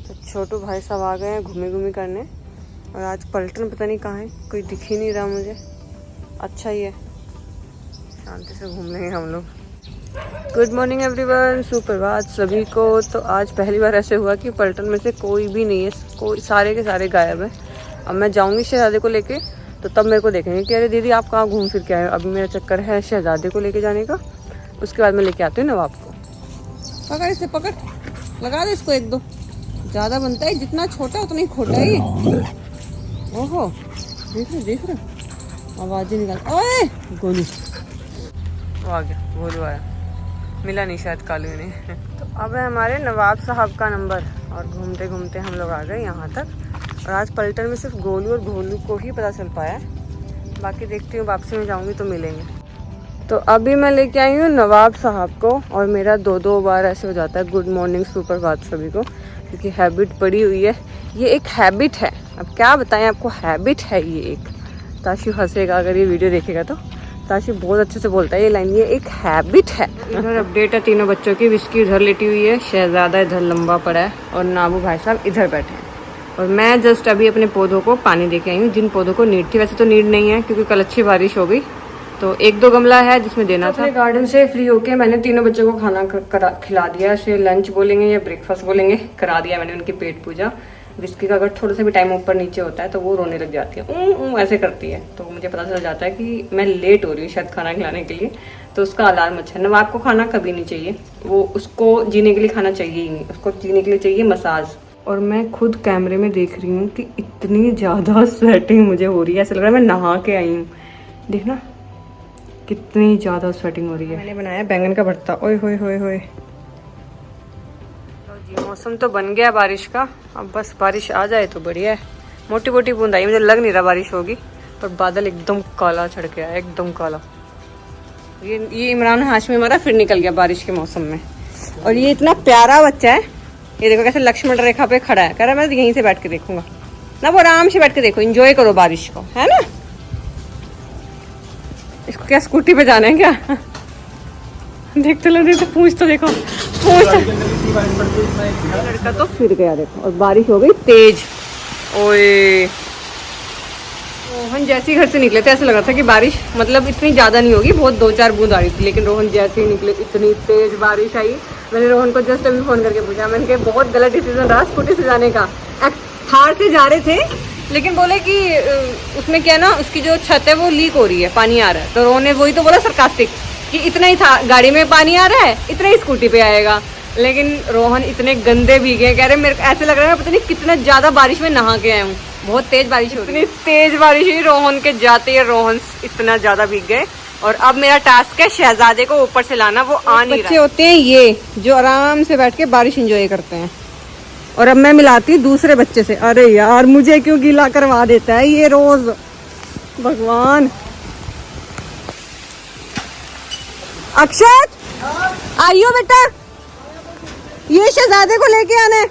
तो छोटू भाई साहब आ गए हैं घूमी घूमी करने। और आज पलटन पता नहीं कहाँ है, कोई दिख ही नहीं रहा मुझे। अच्छा ही है, शांति से घूम लेंगे हम लोग। गुड मॉर्निंग एवरीवन, सुप्रभात सभी को। तो आज पहली बार ऐसे हुआ कि पलटन में से कोई भी नहीं है, कोई सारे के सारे गायब है। अब मैं जाऊंगी शहजादे को लेके, तो तब मेरे को देखेंगे कि अरे दीदी आप कहाँ घूम फिर के आए हो। अभी मेरा चक्कर है शहजादे को लेके जाने का, उसके बाद मैं लेके आती हूँ नवाब को। पकड़ इसे, पकड़, लगा दे इसको एक दो। ज़्यादा बनता है, जितना छोटा उतना ही खोटा है ये। ओहो, देख रहे आवाज़ ही निकाल। ओए गोलू वो आ गया, गोलू आया, मिला नहीं शायद कालू ने। तो अब है हमारे नवाब साहब का नंबर, और घूमते घूमते हम लोग आ गए यहाँ तक। और आज पलटन में सिर्फ गोलू और भोलू को ही पता चल पाया, बाकी देखती हूँ वापसी में जाऊँगी तो मिलेंगे। तो अभी मैं लेके आई हूँ नवाब साहब को, और मेरा दो बार ऐसे हो जाता है गुड मॉर्निंग सुप्रभात सभी को, क्योंकि हैबिट पड़ी हुई है। ये एक हैबिट है, अब क्या बताएं आपको, हैबिट है ये एक। ताशी हंसेगा अगर ये वीडियो देखेगा तो। ताशी बहुत अच्छे से बोलता है ये लाइन, ये एक हैबिट है। इधर अपडेट है तीनों बच्चों की। विस्की इधर लेटी हुई है, शहजादा इधर लंबा पड़ा है, और नाबू भाई साहब इधर बैठे हैं। और मैं जस्ट अभी अपने पौधों को पानी दे के आई हूँ, जिन पौधों को नीड थी। वैसे तो नीड नहीं है क्योंकि कल अच्छी बारिश हो गई, तो एक दो गमला है जिसमें देना था। अपने गार्डन से फ्री होके मैंने तीनों बच्चों को खाना खिला दिया। इसे लंच बोलेंगे या ब्रेकफास्ट बोलेंगे, करा दिया मैंने उनकी पेट पूजा। विस्की का अगर थोड़ा सा भी टाइम ऊपर नीचे होता है तो वो रोने लग जाती है, ऐसे करती है। तो मुझे पता चल जाता है कि मैं लेट हो रही हूँ शायद खाना खिलाने के लिए, तो उसका अलार्म अच्छा है। नवाब को खाना कभी नहीं चाहिए, वो उसको जीने के लिए खाना चाहिए ही नहीं, उसको जीने के लिए चाहिए मसाज। और मैं खुद कैमरे में देख रही हूँ कि इतनी ज़्यादा स्वेटिंग मुझे हो रही है, ऐसा लग रहा है मैं नहा के आई हूँ। देखना कितनी ज़्यादा स्वेटिंग हो रही है। मैंने बनाया बैंगन का भरता। ओए होए होए होए। तो जी मौसम तो बन गया बारिश का, अब बस बारिश आ जाए तो बढ़िया है। मोटी मोटी बूंद आई, मुझे लग नहीं रहा बारिश होगी, पर बादल एकदम काला चढ़ गया, एकदम काला। ये इमरान हाशमी हमारा फिर निकल गया बारिश के मौसम में। और ये इतना प्यारा बच्चा है, ये देखो कैसे लक्ष्मण रेखा पे खड़ा है, कह रहा है मैं यहीं से बैठ के देखूंगा ना। वो आराम से बैठ के देखो, एंजॉय करो बारिश को, है ना। इसको क्या स्कूटी पे जाना है क्या? देखते लो, देखते पूछ तो देखो, पूछ लड़का तो फिर गया देखो, और बारिश हो गई तेज। ओए रोहन जैसे ही घर से निकले थे ऐसा लग रहा था कि बारिश मतलब इतनी ज़्यादा नहीं होगी, बहुत 2-4 बूंद आ रही थी, लेकिन रोहन जैसे ही निकले इतनी तेज बारिश आई। मैंने रोहन को जस्ट अभी फ़ोन करके पूछा, मैंने कहा बहुत गलत डिसीजन रहा स्कूटी से जाने का। थार से जा रहे थे, लेकिन बोले कि उसमें क्या ना, उसकी जो छत है वो लीक हो रही है, पानी आ रहा है। तो रोहन ने वही तो बोला सरकास्टिक कि इतना ही था, गाड़ी में पानी आ रहा है, इतना ही स्कूटी पे आएगा। लेकिन रोहन इतने गंदे भीगे, कह रहे मेरे को ऐसे लग रहा है पता नहीं कितना ज़्यादा बारिश में नहा के आया हूँ। बहुत तेज बारिश हो रही है, इतनी तेज बारिश हुई रोहन के जाते ही रोहन इतना ज़्यादा भीग गए। और अब मेरा टास्क है शहजादे को ऊपर से लाना, वो आ नहीं रहा। बच्चे होते हैं ये जो आराम से बैठ के बारिश एंजॉय करते हैं, और अब मैं मिलाती हूँ दूसरे बच्चे से। अरे यार मुझे क्यों गीला करवा देता है ये रोज, भगवान। अक्षत आइयो बेटा, ये शहजादे को लेके आने,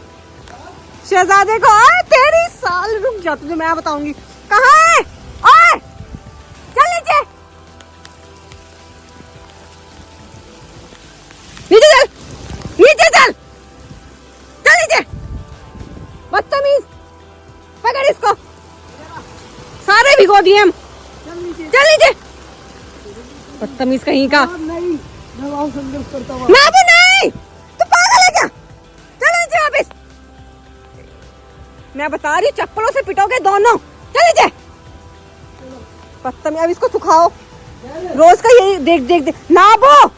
शहजादे को। तेरी साल रुक जा, तुझे मैं बताऊंगी कहाँ है। ओए चल नीचे, नीचे चल, नीचे चल, चल नीचे, बदतमीज। पकड़ इसको, सारे भिगो दिए हम। चल नीचे, बदतमीज कहीं का। नहीं, तू पागल है क्या? चल नीचे वापिस, मैं बता रही हूँ चप्पलों से पिटोगे दोनों। चल नीचे, बदतमीज। अब इसको सुखाओ, रोज का यही देख देख देख ना वो,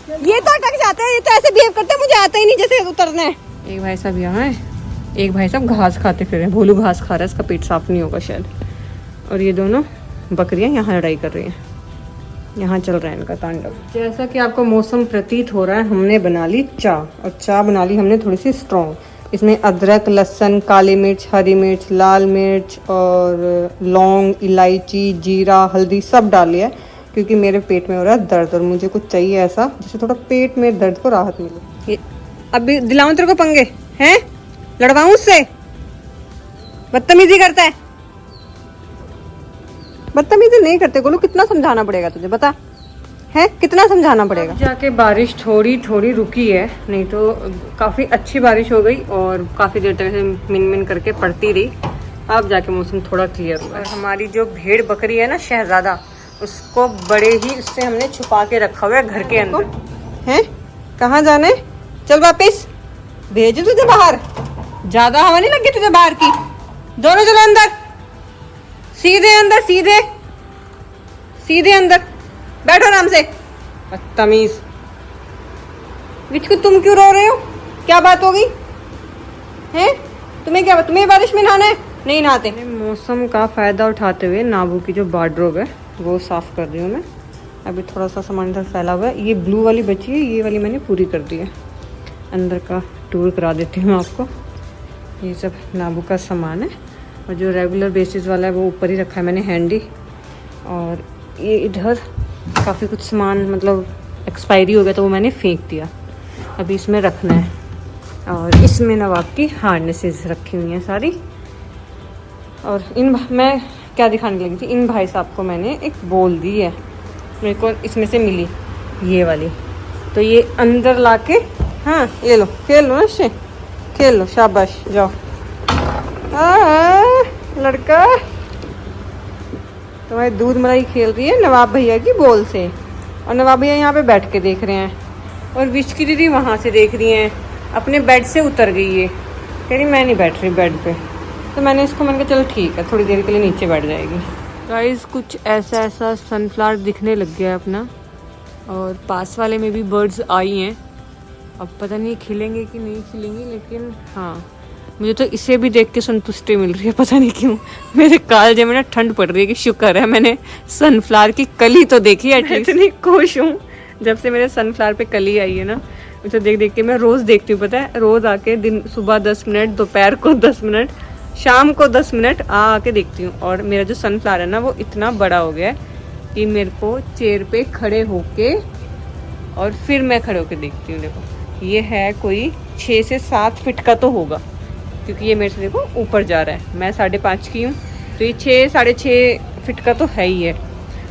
ये तो अटक जाते हैं, ये तो ऐसे बिहेव करते हैं, मुझे आता ही नहीं जैसे उतरना है। एक भाई साहब यहाँ है, एक भाई साहब घास खाते फिर रहे हैं। भोलू घास खा रहा है, इसका पेट साफ नहीं होगा शायद। और ये दोनों बकरियां यहाँ लड़ाई कर रही हैं, यहाँ चल रहा है इनका तांडव। जैसा कि आपको मौसम प्रतीत हो रहा है, हमने बना ली चाय, और चाय बना ली हमने थोड़ी सी स्ट्रॉन्ग। इसमें अदरक, लहसुन, काली मिर्च, हरी मिर्च, लाल मिर्च और लौंग, इलायची, जीरा, हल्दी सब डाल लिया है, क्योंकि मेरे पेट में हो रहा है दर्द, और मुझे कुछ चाहिए ऐसा जिससे थोड़ा पेट में दर्द को राहत मिले। अभी दिलाऊं तेरे को पंगे हैं, लड़वाऊं उससे? बदतमीजी करता है। बदतमीजी नहीं करते गोलू, कितना समझाना पड़ेगा तुझे, बता। है, कितना समझाना पड़ेगा। जाके बारिश थोड़ी थोड़ी रुकी है, नहीं तो काफ़ी अच्छी बारिश हो गई और काफ़ी देर तक से मिन मिन करके पड़ती रही। अब जाके मौसम थोड़ा क्लियर हुआ है। हमारी जो भेड़ बकरी है ना शहजादा, उसको बड़े ही उससे हमने छुपा के रखा हुआ है घर के अंदर। हैं कहाँ जाने, चल वापिस, भेजू तुझे बाहर, ज्यादा हवा नहीं लगी तुझे बाहर की। दोनों चलो अंदर, सीधे अंदर, सीधे सीधे अंदर, बैठो आराम से। बदतमीज, विचकू तुम क्यों रो रहे हो, क्या बात हो गई है? तुम्हें क्या, तुम्हें बारिश में नहाना है? नहीं नहाते। मौसम का फायदा उठाते हुए नाबू की जो वार्डरोब है वो साफ कर रही हूँ मैं। अभी थोड़ा सा सामान इधर फैला हुआ है, ये ब्लू वाली बची है, ये वाली मैंने पूरी कर दी है। अंदर का टूर करा देती हूँ आपको। ये सब नाबू का सामान है और जो रेगुलर बेसिस वाला है वो ऊपर ही रखा है मैंने हैंडी। और ये इधर काफ़ी कुछ सामान मतलब एक्सपायरी हो गया तो वो मैंने फेंक दिया, अभी इसमें रखना है। और इसमें नवाब की हार्नेसेस रखी हुई हैं सारी। और मैं क्या दिखाने लगी थी, इन भाई साहब को मैंने एक बॉल दी है, मेरे को इसमें से मिली ये वाली, तो ये अंदर लाके, हाँ ये लो खेल लो ना, इससे खेल लो, शाबाश जाओ। लड़का तुम्हारी दूध मलाई खेल रही है नवाब भैया की बॉल से, और नवाब भैया यहाँ पे बैठ के देख रहे हैं, और विचकी दीदी वहाँ से देख रही हैं, अपने बेड से उतर गई है, कह रही मैं नहीं बैठ रही बेड पे। तो मैंने कहा चलो ठीक है, थोड़ी देर के लिए नीचे बैठ जाएगी। गाइस कुछ ऐसा सनफ्लावर दिखने लग गया है अपना, और पास वाले में भी बर्ड्स आई हैं। अब पता नहीं खिलेंगे कि नहीं खिलेंगे, लेकिन हाँ मुझे तो इसे भी देख के संतुष्टि मिल रही है, पता नहीं क्यों। मेरे कालजे में ना ठंड पड़ रही है कि शुक्र है मैंने सनफ्लावर की कली तो देखी है। इतनी खुश हूँ जब से मेरे सनफ्लावर पे कली आई है ना, उसे देख देख के मैं रोज़ देखती हूँ, पता है, रोज़ आके दिन सुबह 10 मिनट, दोपहर को 10 मिनट, शाम को 10 मिनट आके देखती हूँ। और मेरा जो सनफ्लावर है ना वो इतना बड़ा हो गया है कि मेरे को चेयर पे खड़े होके और फिर मैं खड़े होके देखती हूँ। देखो ये है कोई 6 से 7 फीट का तो होगा, क्योंकि ये मेरे से देखो ऊपर जा रहा है, मैं 5.5 की हूँ, तो ये 6-6.5 फीट का तो है ही है।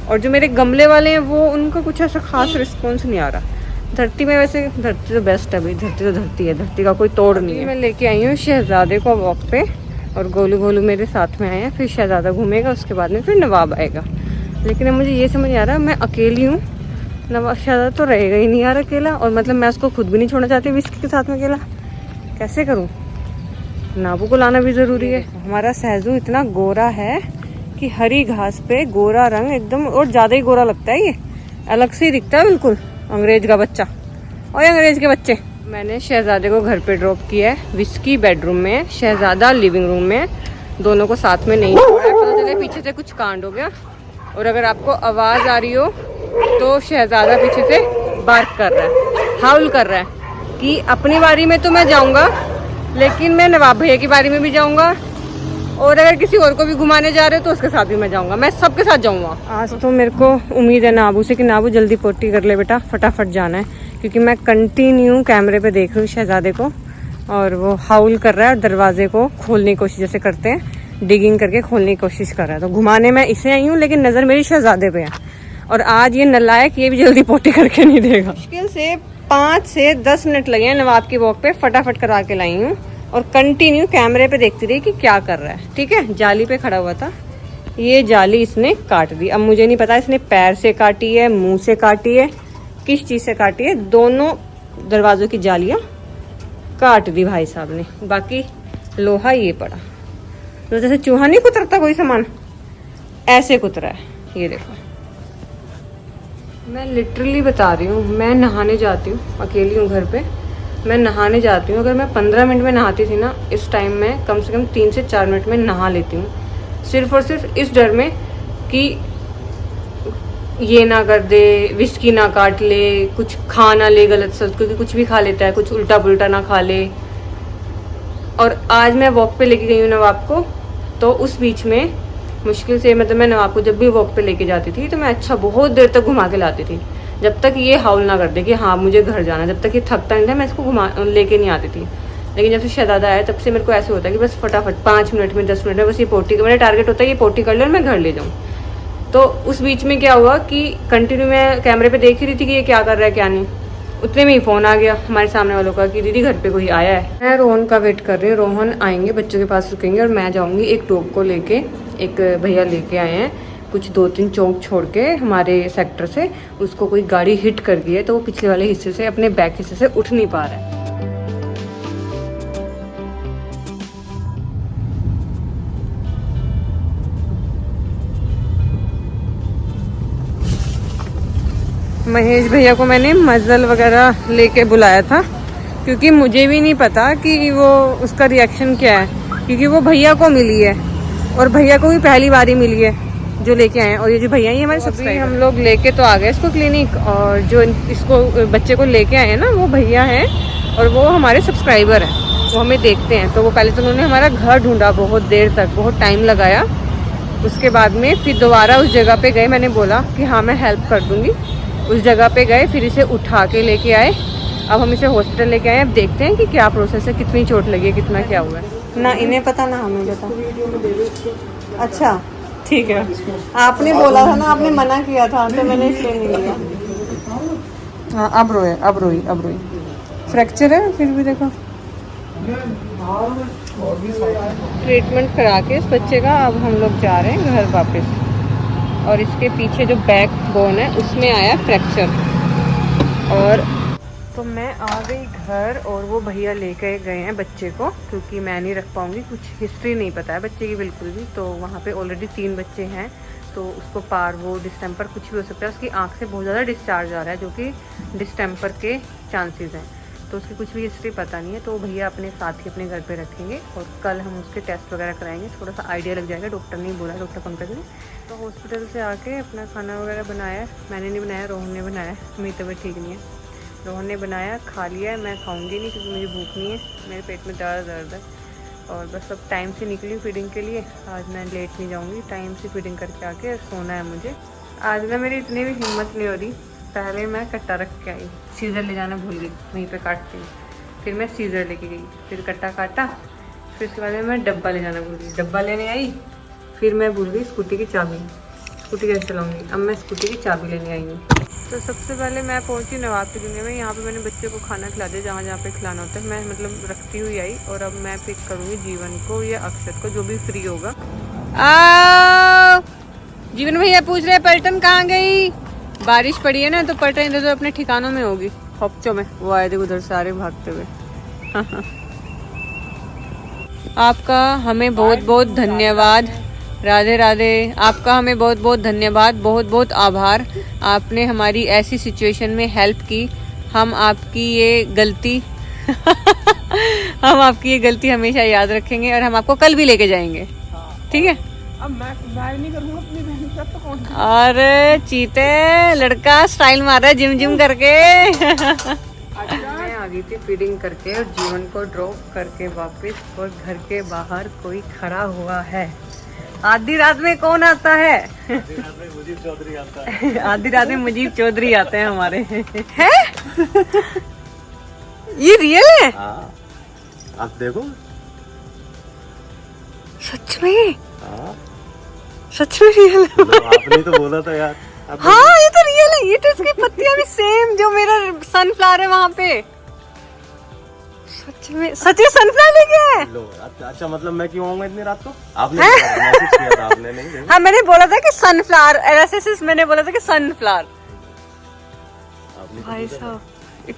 और जो मेरे गमले वाले हैं वो उनका कुछ ऐसा खास रिस्पॉन्स नहीं आ रहा। धरती में वैसे धरती तो बेस्ट है भाई, धरती तो धरती है, धरती का कोई तोड़ नहीं है। मैं लेके आई हूँ शहजादे को वॉक पे, और गोलू गोलू मेरे साथ में आए हैं, फिर शहजादा घूमेगा, उसके बाद में फिर नवाब आएगा। लेकिन अब मुझे ये समझ आ रहा है मैं अकेली हूँ, नवाब शहजादा तो रहेगा ही नहीं यार अकेला, और मतलब मैं उसको खुद भी नहीं छोड़ना चाहती विस्की के साथ में अकेला, कैसे करूँ? नाबू को लाना भी ज़रूरी है। हमारा सहजू इतना गोरा है कि हरी घास पे गोरा रंग एकदम, और ज़्यादा ही गोरा लगता है, ये अलग से ही दिखता है बिल्कुल, अंग्रेज का बच्चा। और अंग्रेज के बच्चे, मैंने शहजादे को घर पे ड्रॉप किया है, विस्की बेडरूम में, शहजादा लिविंग रूम में, दोनों को साथ में नहीं छोड़ा है, पता चले पीछे से कुछ कांड हो गया। और अगर आपको आवाज़ आ रही हो तो शहजादा पीछे से बार्क कर रहा है, हाउल कर रहा है कि अपनी बारी में तो मैं जाऊँगा, लेकिन मैं नवाब भैया की बारी में भी जाऊँगा, और अगर किसी और को भी घुमाने जा रहे हो तो उसके साथ भी मैं जाऊँगा, मैं सबके साथ जाऊँगा। आज तो मेरे को उम्मीद है नाबू से कि नाबू जल्दी पोटी कर ले बेटा, फटाफट जाना है, क्योंकि मैं कंटिन्यू कैमरे पे देख रही हूँ शहजादे को, और वो हाउल कर रहा है और दरवाजे को खोलने की कोशिश जैसे करते हैं, डिगिंग करके खोलने की कोशिश कर रहा है। तो घुमाने मैं इसे आई हूँ, लेकिन नज़र मेरी शहजादे पे है, और आज ये नालायक ये भी जल्दी पोटी करके नहीं देगा। मुश्किल से 5 से 10 मिनट लगे हैं नवाब की वॉक पे, फटाफट करा के लाई हूँ, और कंटिन्यू कैमरे पे देखती रही कि क्या कर रहा है। ठीक है, जाली पे खड़ा हुआ था, ये जाली इसने काट दी। अब मुझे नहीं पता इसने पैर से काटी है, मुंह से काटी है, किस चीज़ से काटी है, दोनों दरवाजों की जालियाँ काट दी भाई साहब ने, बाकी लोहा ये पड़ा। तो जैसे चूहा नहीं कुतरता कोई सामान, ऐसे कुतरा है, ये देखो। मैं लिटरली बता रही हूँ, मैं नहाने जाती हूँ, अकेली हूँ घर पे, मैं नहाने जाती हूँ, अगर मैं 15 मिनट में नहाती थी ना, इस टाइम में कम से कम 3 से 4 मिनट में नहा लेती हूँ, सिर्फ और सिर्फ इस डर में कि ये ना कर दे, विस्की ना काट ले, कुछ खा ना ले गलत सलत, क्योंकि कुछ भी खा लेता है, कुछ उल्टा पुल्टा ना खा ले। और आज मैं वॉक पे लेके गई हूँ नवाब को, तो उस बीच में मुश्किल से, मतलब मैं नवाब को जब भी वॉक पे लेके जाती थी तो मैं अच्छा बहुत देर तक घुमा के लाती थी, जब तक ये हाउल ना कर दे कि हाँ मुझे घर जाना, जब तक ये थकता नहीं था मैं इसको घुमा लेके नहीं आती थी। लेकिन जब से शहजादा आया तब से मेरे को ऐसे होता है कि बस फटाफट 5 मिनट में 10 मिनट में बस ये पोटी का मेरा टारगेट होता है, ये पोटी कर ले और मैं घर ले जाऊँ। तो उस बीच में क्या हुआ कि कंटिन्यू मैं कैमरे पे देख ही रही थी कि ये क्या कर रहा है क्या नहीं। उतने में ही फ़ोन आ गया हमारे सामने वालों का कि दीदी घर पे कोई आया है। मैं रोहन का वेट कर रही हूँ, रोहन आएंगे, बच्चों के पास रुकेंगे और मैं जाऊँगी एक डॉग को लेके। एक भैया लेके आए हैं कुछ 2-3 चौक छोड़ के हमारे सेक्टर से, उसको कोई गाड़ी हिट कर गई है तो वो पिछले वाले हिस्से से, अपने बैक हिस्से से उठ नहीं पा रहा है। महेश भैया को मैंने मजल वगैरह लेके बुलाया था क्योंकि मुझे भी नहीं पता कि वो उसका रिएक्शन क्या है, क्योंकि वो भैया को मिली है और भैया को भी पहली बार ही मिली है जो लेके आए हैं। और ये जो भैया ही हमारे सबसे, हम लोग लेके तो आ गए इसको क्लिनिक, और जो इसको बच्चे को लेके आए हैं ना वो भैया हैं और वो हमारे सब्सक्राइबर हैं, वो हमें देखते हैं। तो वो पहले तो उन्होंने हमारा घर ढूंढा बहुत देर तक, बहुत टाइम लगाया। उसके बाद में फिर दोबारा उस जगह पे गए, मैंने बोला कि हाँ मैं हेल्प कर दूँगी। उस जगह पे गए, फिर इसे उठा के लेके आए। अब हम इसे हॉस्पिटल लेके आए, अब देखते हैं कि क्या प्रोसेस है, कितनी चोट लगी है, कितना क्या हुआ है। ना इन्हें पता ना हमें पता। अच्छा ठीक है, आपने बोला था ना, आपने मना किया था तो मैंने इसलिए नहीं लिया। हाँ अब रोई फ्रैक्चर है फिर भी देखो। ट्रीटमेंट करा के इस बच्चे का अब हम लोग जा रहे हैं घर वापस, और इसके पीछे जो बैक बोन है उसमें आया फ्रैक्चर। और तो मैं आ गई घर और वो भैया लेके गए हैं बच्चे को, क्योंकि मैं नहीं रख पाऊंगी, कुछ हिस्ट्री नहीं पता है बच्चे की बिल्कुल भी। तो वहाँ पे ऑलरेडी 3 बच्चे हैं, तो उसको पार्वो डिस्टेम्पर कुछ भी हो सकता है। उसकी आँख से बहुत ज़्यादा डिस्चार्ज आ रहा है जो कि डिस्टेम्पर के चांसेस हैं, तो उसकी कुछ भी हिस्ट्री पता नहीं है। तो भैया अपने साथ ही अपने घर पे रखेंगे और कल हम उसके टेस्ट वगैरह कराएंगे, थोड़ा सा आइडिया लग जाएगा। डॉक्टर ने बोला, डॉक्टर पंकज ने। तो हॉस्पिटल से आके अपना खाना वगैरह बनाया, मैंने नहीं बनाया, रोहन ने बनाया, मेरी तबीयत ठीक नहीं है, रोहन ने बनाया, खा लिया है। मैं खाऊंगी नहीं क्योंकि मुझे भूख नहीं है, मेरे पेट में दर्द है। और बस अब टाइम से निकली फीडिंग के लिए, आज मैं लेट नहीं जाऊँगी, टाइम से फीडिंग करके आके सोना है मुझे। आज ना मेरी इतनी भी हिम्मत नहीं हो रही। पहले मैं कट्टा रख के आई, सीज़र ले जाना भूल गई, वहीं पे काटती हूँ। फिर मैं सीज़र लेके गई, फिर कट्टा काटा, फिर उसके बाद में मैं डब्बा ले जाना भूल गई, डब्बा लेने आई। फिर मैं भूल गई स्कूटी की चाबी, स्कूटी कैसे चलाऊँगी, अब मैं स्कूटी की चाबी लेने आई हूँ। तो सबसे पहले मैं पहुँची नवाब की दुनिया में। यहाँ पे मैंने बच्चे को खाना खिला दिया जहाँ जहाँ पे खिलाना होता है, मैं मतलब रखती हुई आई। और अब मैं पिक करूँगी जीवन को या अक्षत को, जो भी फ्री होगा। जीवन भैया पूछ रहे पलटन कहाँ गई। बारिश पड़ी है ना तो पलटन इधर तो अपने ठिकानों में होगी, हफ्चों में। वो आए थे उधर सारे भागते हुए। आपका हमें बहुत बहुत धन्यवाद, राधे राधे। आपका हमें बहुत बहुत धन्यवाद, बहुत बहुत आभार। आपने हमारी ऐसी सिचुएशन में हेल्प की। हम आपकी ये गलती हम आपकी ये गलती हमेशा याद रखेंगे और हम आपको कल भी लेके जाएंगे, ठीक है। अब मैं नहीं करूँगा अपनी बहन के साथ तो कौन। अरे चीते, लड़का स्टाइल मार रहा है जिम करके। मैं आ गई थी फीडिंग करके और जीवन को ड्रॉप करके वापस, और घर के बाहर कोई खड़ा हुआ है। आधी रात में कौन आता है? मुजीब चौधरी आता है। आधी रात में मुजीब चौधरी आते हैं हमारे। है? ये रियल है? आप देखो, सच में? हाँ सच में रियल है। आपने तो बोला था यार। हाँ ये तो रियल है, ये तो इसकी पत्तियां भी सेम जो मेरा सनफ्लावर है वहाँ पे। सच में सनफ्लावर लेके आए। लो अच्छा, मतलब मैं क्यों आऊंगा इतनी रात को? आपने मैसेज किया था, आपने नहीं देखा? हाँ मैंने बोला था कि सनफ्लावर, ऐसे मैंने बोला था कि सनफ्लावर। भाई साहब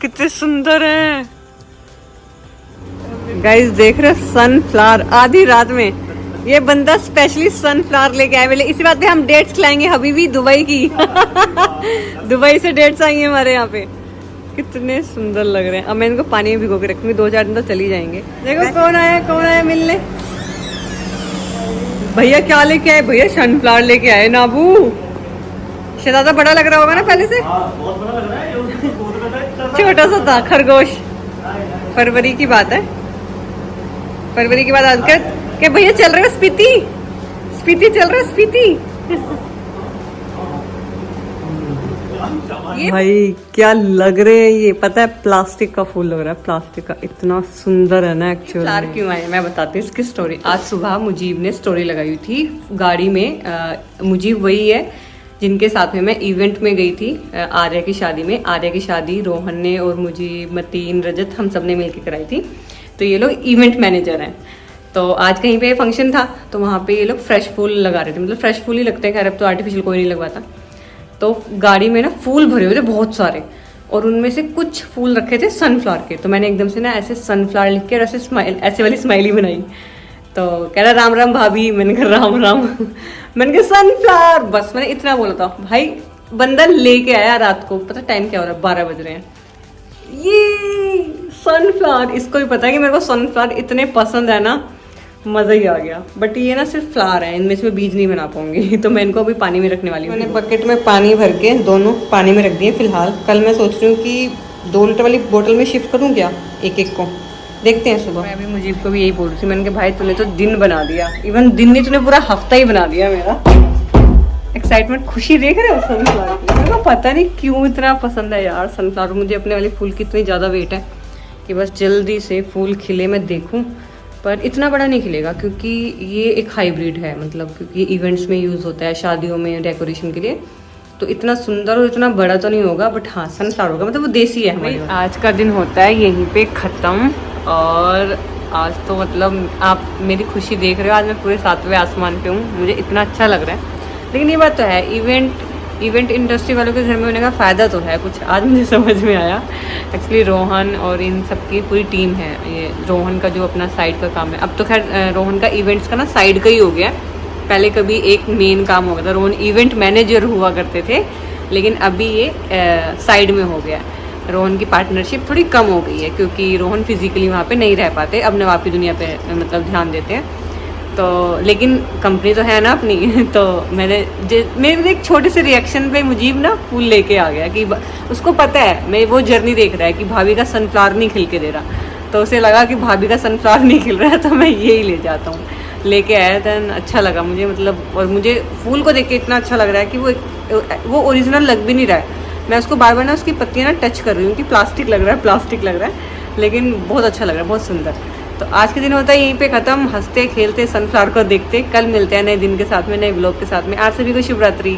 कितने सुंदर हैं गाइस, देख रहे सनफ्लावर आधी रात में। ये बंदा स्पेशली सनफ्लावर लेके आए। बोले इसी बात पे हम डेट्स खिलाएंगे हबीबी दुबई की। दुबई से डेट्स आई हैं हमारे यहाँ पे। कितने सुंदर लग रहे हैं। अब मैं इनको पानी में भिगो के रखूंगी, 2-4 दिन तो चली जाएंगे। देखो कौन आया मिलने। भैया क्या लेके आए? भैया सनफ्लावर लेके आए। नाबू ज्यादा बड़ा लग रहा होगा ना पहले से? बहुत बड़ा लग रहा है। छोटा सा था खरगोश। फरवरी की बात है, फरवरी की बात। आजकल क्या भैया चल रहे हो स्पीति चल रहा है स्पीति। भाई क्या लग रहे हैं ये, पता है प्लास्टिक का फूल लग रहा है, प्लास्टिक का, इतना सुंदर है ना एक्चुअली। फ्लावर क्यों आए मैं बताती हूँ इसकी स्टोरी। आज सुबह मुजीब ने स्टोरी लगाई हुई थी गाड़ी में। मुजीब वही है जिनके साथ में मैं इवेंट में गई थी आर्या की शादी में। आर्या की शादी रोहन ने और मुजीब, मतीन, रजत, हम सब ने मिलकर कराई थी। तो ये लोग इवेंट मैनेजर हैं। तो आज कहीं पे फंक्शन था तो वहाँ पे ये लोग फ्रेश फूल लगा रहे थे, मतलब फ्रेश फूल ही लगते हैं, खैर अब तो आर्टिफिशियल कोई नहीं लगवाता। तो गाड़ी में ना फूल भरे हुए थे बहुत सारे, और उनमें से कुछ फूल रखे थे सनफ्लावर के। तो मैंने एकदम से ना ऐसे सनफ्लावर लिख के ऐसे स्माइल, ऐसे वाली स्माइली बनाई। तो कह रहा राम राम भाभी, मैंने कहा राम राम मैंने कहा सनफ्लावर, बस मैंने इतना बोला था। भाई बंदा लेके आया रात को, पता टाइम क्या हो रहा है, 12 बज रहे हैं। ये सनफ्लावर, इसको भी पता है कि मेरे को सनफ्लावर इतने पसंद है ना, मज़ा ही आ गया। बट ये ना सिर्फ फ्लावर है, इनमें से मैं बीज नहीं बना पाऊंगी। तो मैं इनको अभी पानी में रखने वाली हूँ। मैंने बकेट में पानी भर के दोनों पानी में रख दिए फिलहाल। कल मैं सोच रही हूँ कि 2 लीटर वाली बोतल में शिफ्ट करूँ क्या, एक एक को, देखते हैं सुबह। मैं अभी मुझीब को भी यही बोल रही थी, मैंने कहा भाई तूने तो दिन बना दिया, इवन दिन नहीं, तूने पूरा हफ्ता ही बना दिया मेरा। एक्साइटमेंट, खुशी देख रहे हो सनफ्लावर की। मेरे को पता नहीं क्यों इतना पसंद है यार सनफ्लावर। मुझे अपने वाली फूल की इतनी ज़्यादा वेट है कि बस जल्दी से फूल खिले मैं देखूँ। पर इतना बड़ा नहीं खिलेगा क्योंकि ये एक हाइब्रिड है, मतलब क्योंकि इवेंट्स में यूज़ होता है, शादियों में डेकोरेशन के लिए। तो इतना सुंदर और इतना बड़ा तो नहीं होगा, बट हाँ सनफ्लावर होगा, मतलब वो देसी है हमारे। आज का दिन होता है यहीं पे ख़त्म। और आज तो मतलब आप मेरी खुशी देख रहे हो, आज मैं पूरे 7वें आसमान पे हूँ, मुझे इतना अच्छा लग रहा है। लेकिन ये बात तो है, इवेंट इंडस्ट्री वालों के घर में होने का फ़ायदा तो है कुछ, आज मुझे समझ में आया। एक्चुअली रोहन और इन सब की पूरी टीम है। ये रोहन का जो अपना साइड का काम है, अब तो खैर रोहन का इवेंट्स का ना साइड का ही हो गया। पहले कभी एक मेन काम हो गया था, रोहन इवेंट मैनेजर हुआ करते थे, लेकिन अभी ये साइड में हो गया। रोहन की पार्टनरशिप थोड़ी कम हो गई है क्योंकि रोहन फिजिकली वहाँ पे नहीं रह पाते, अब नवाब की दुनिया पे मतलब ध्यान देते हैं। तो लेकिन कंपनी तो है ना अपनी। तो मेरे एक छोटे से रिएक्शन पे मुजीब ना फूल लेके आ गया कि उसको पता है, मैं वो जर्नी देख रहा है कि भाभी का सनफ्लावर नहीं खिल के दे रहा। तो उसे लगा कि भाभी का सनफ्लावर नहीं खिल रहा है तो मैं ये ही ले जाता हूँ। लेके आया था, अच्छा लगा मुझे, मतलब। और मुझे फूल को देख के इतना अच्छा लग रहा है कि वो ओरिजिनल लग भी नहीं रहा है। मैं उसको बार बार ना उसकी पत्तियाँ ना टच कर रही हूँ कि प्लास्टिक लग रहा है, प्लास्टिक लग रहा है, लेकिन बहुत अच्छा लग रहा है, बहुत सुंदर। तो आज के दिन होता है यहीं पे ख़त्म, हंसते खेलते सनफ्लावर को देखते। कल मिलते हैं नए दिन के साथ में, नए ब्लॉग के साथ में। आज सभी को शुभ रात्रि।